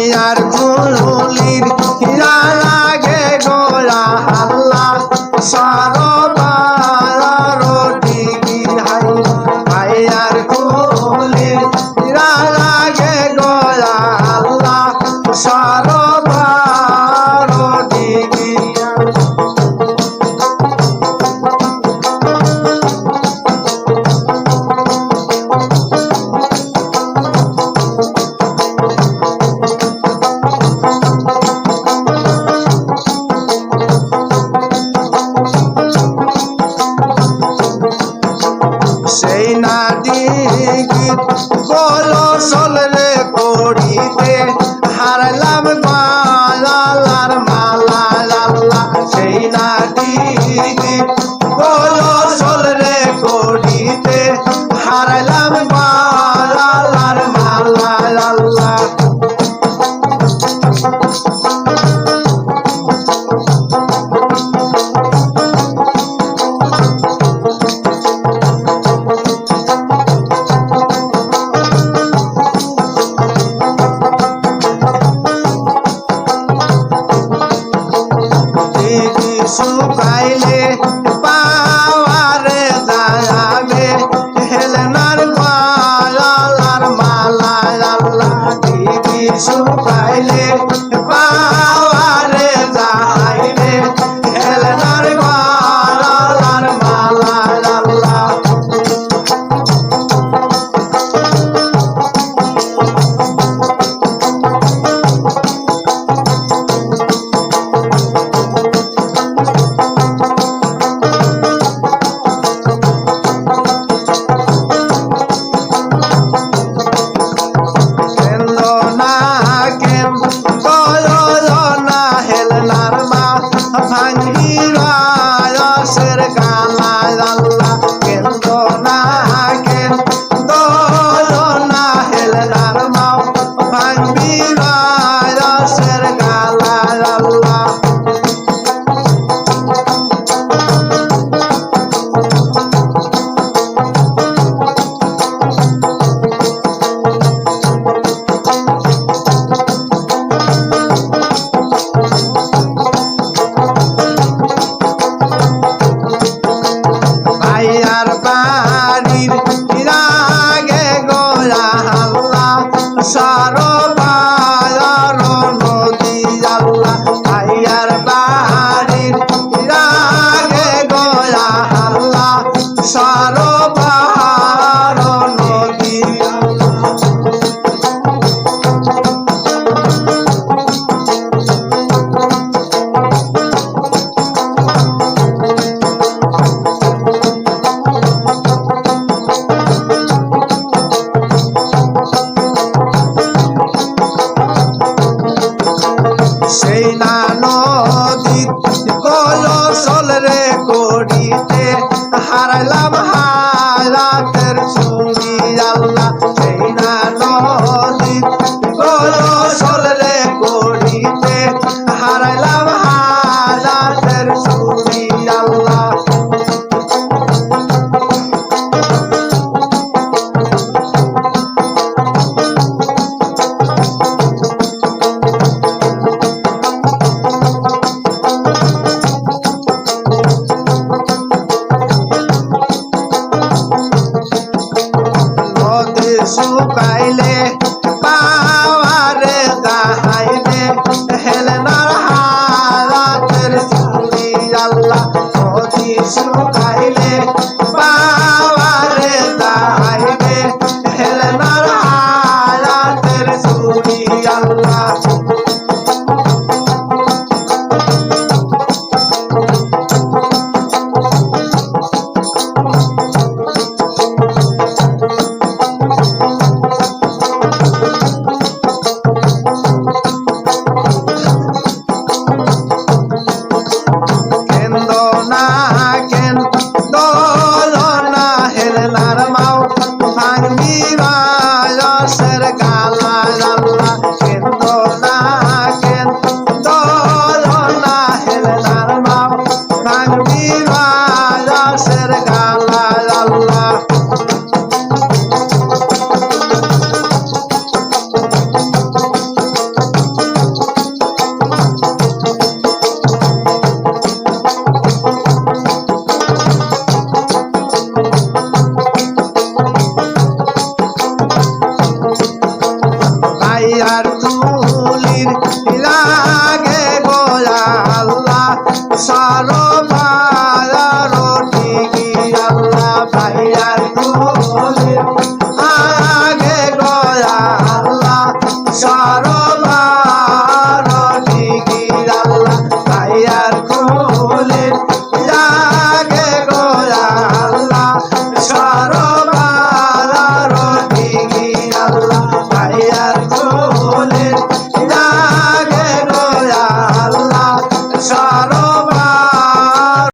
ভাইয়ার ঝুলির হীরা লাগে গোলা হাল্লা সরবার ডিগি হাই ভাইয়ার ঝুলির হীরা লাগে গোলা হাল্লা সরবার ডিগি সেই নাদিগি বলো সলরে করিতে হারলাম মালালার মালা লাল্লা সেই নাদিগি বলো সলরে করিতে হারলাম মালালার মালা লাল্লা শুকাইলে পাওয়ারে দায়াবে হেলনার মালালার মালা লাল্লা দিদি শুকাইলে পাওয়ারে দায়াবে হেলনার মালালার মালা লাল্লা ভাইয়ার বাড়ির রাগে গোলা হাল্লা সরবার নদী আল্লাহ ভাইয়ার বাড়ির রাগে গোলা হাল্লা সরবার নদী আর